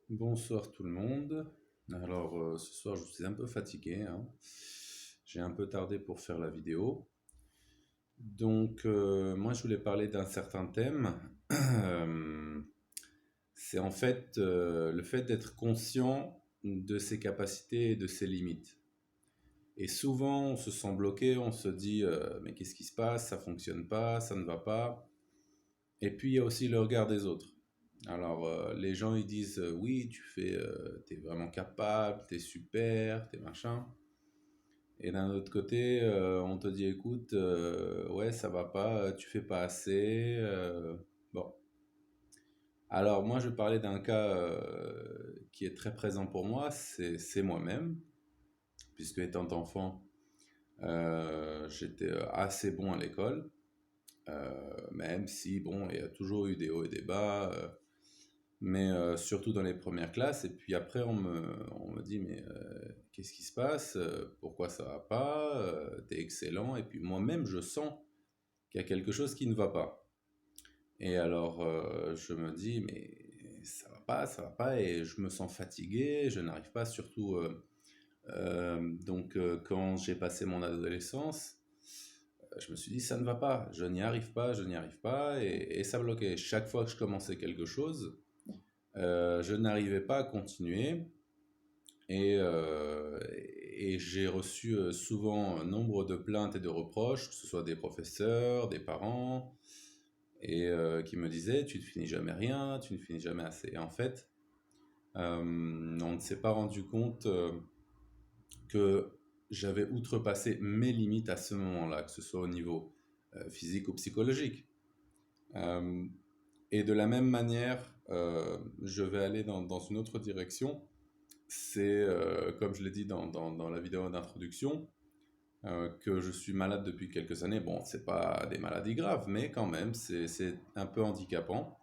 Bonsoir tout le monde. Alors ce soir je suis un peu fatigué, hein. J'ai un peu tardé pour faire la vidéo. Donc moi je voulais parler d'un certain thème. Euh, c'est en fait le fait d'être conscient de ses capacités et de ses limites. Et souvent on se sent bloqué, on se dit mais qu'est-ce qui se passe? Ça fonctionne pas, ça ne va pas. Et puis il y a aussi le regard des autres. Alors, les gens ils disent oui, t'es vraiment capable, t'es super, t'es machin. Et d'un autre côté, on te dit écoute, ouais, ça va pas, tu fais pas assez. Bon. Alors, moi, je vais parler d'un cas qui est très présent pour moi, c'est moi-même, puisque étant enfant, j'étais assez bon à l'école, même si, bon, il y a toujours eu des hauts et des bas. Mais surtout dans les premières classes. Et puis après, on me dit, mais qu'est-ce qui se passe? Pourquoi ça va pas? T'es excellent. Et puis moi-même, je sens qu'il y a quelque chose qui ne va pas. Et alors, je me dis, mais ça va pas, ça va pas. Et je me sens fatigué, je n'arrive pas, surtout. Quand j'ai passé mon adolescence, je me suis dit, ça ne va pas, je n'y arrive pas, je n'y arrive pas. Et ça bloquait. Chaque fois que je commençais quelque chose, je n'arrivais pas à continuer et, euh, et j'ai reçu souvent un nombre de plaintes et de reproches, que ce soit des professeurs, des parents, qui me disaient tu ne finis jamais rien, tu ne finis jamais assez. Et en fait, on ne s'est pas rendu compte que j'avais outrepassé mes limites à ce moment-là, que ce soit au niveau physique ou psychologique. Euh, et de la même manière, je vais aller dans une autre direction. C'est, comme je l'ai dit dans la vidéo d'introduction, que je suis malade depuis quelques années. Bon, c'est pas des maladies graves, mais quand même, c'est un peu handicapant,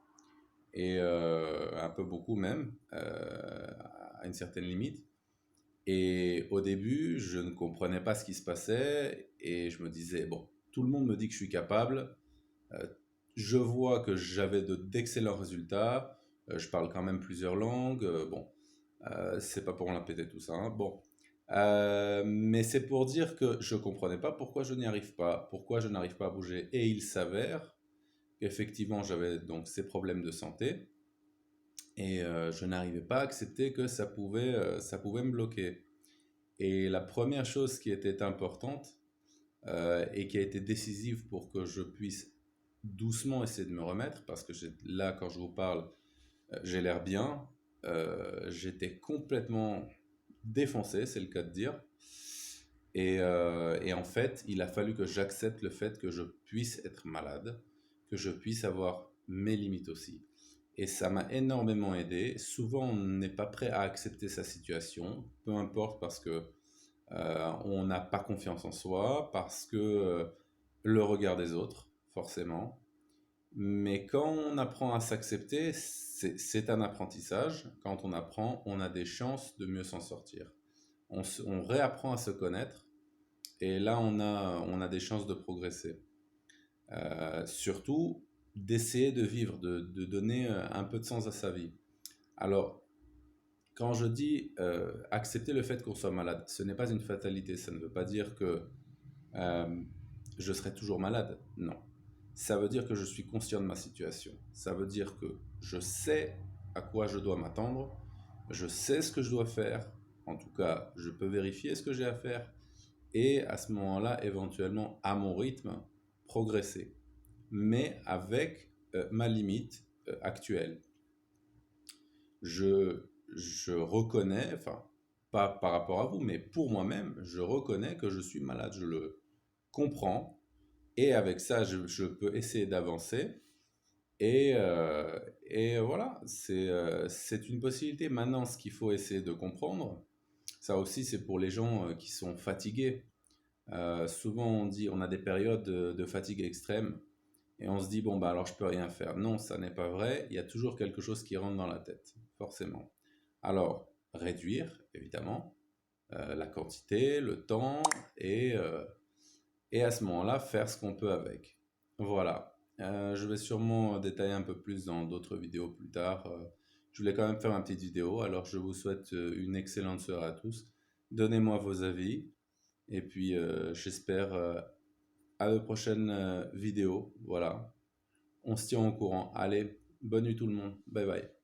et un peu beaucoup même, à une certaine limite. Et au début, je ne comprenais pas ce qui se passait, et je me disais, bon, tout le monde me dit que je suis capable, euh, je vois que j'avais d'excellents résultats, je parle quand même plusieurs langues, bon, c'est pas pour me la péter tout ça, hein. Bon. Mais c'est pour dire que je comprenais pas pourquoi je n'y arrive pas, pourquoi je n'arrive pas à bouger. Et il s'avère qu'effectivement j'avais donc ces problèmes de santé, et je n'arrivais pas à accepter que ça pouvait me bloquer. Et la première chose qui était importante et qui a été décisive pour que je puisse doucement essayer de me remettre, parce que là quand je vous parle, j'ai l'air bien, j'étais complètement défoncé, c'est le cas de dire. Et en fait, il a fallu que j'accepte le fait que je puisse être malade, que je puisse avoir mes limites aussi. Et ça m'a énormément aidé. Souvent, on n'est pas prêt à accepter sa situation, peu importe, parce que on n'a pas confiance en soi, parce que le regard des autres, forcément. Mais quand on apprend à s'accepter, c'est un apprentissage. Quand on apprend, on a des chances de mieux s'en sortir. On réapprend à se connaître, et là, on a des chances de progresser. Surtout, d'essayer de vivre, de donner un peu de sens à sa vie. Alors, quand je dis accepter le fait qu'on soit malade, ce n'est pas une fatalité. Ça ne veut pas dire que euh, je serai toujours malade. Non. Ça veut dire que je suis conscient de ma situation. Ça veut dire que je sais à quoi je dois m'attendre. Je sais ce que je dois faire. En tout cas, je peux vérifier ce que j'ai à faire. Et à ce moment-là, éventuellement, à mon rythme, progresser. Mais avec ma limite actuelle. Je reconnais, enfin, pas par rapport à vous, mais pour moi-même, je reconnais que je suis malade. Je le comprends. Et avec ça, je peux essayer d'avancer. Et voilà, c'est une possibilité. Maintenant, ce qu'il faut essayer de comprendre, ça aussi, c'est pour les gens qui sont fatigués. Souvent, on dit, on a des périodes de fatigue extrême, et on se dit, bon, bah alors je peux rien faire. Non, ça n'est pas vrai. Il y a toujours quelque chose qui rentre dans la tête, forcément. Alors, réduire, évidemment, la quantité, le temps, et à ce moment-là, faire ce qu'on peut avec. Voilà. Je vais sûrement détailler un peu plus dans d'autres vidéos plus tard. je voulais quand même faire ma petite vidéo. Alors, je vous souhaite une excellente soirée à tous. Donnez-moi vos avis. Et puis, j'espère à de prochaines vidéos. Voilà. On se tient au courant. Allez, bonne nuit tout le monde. Bye bye.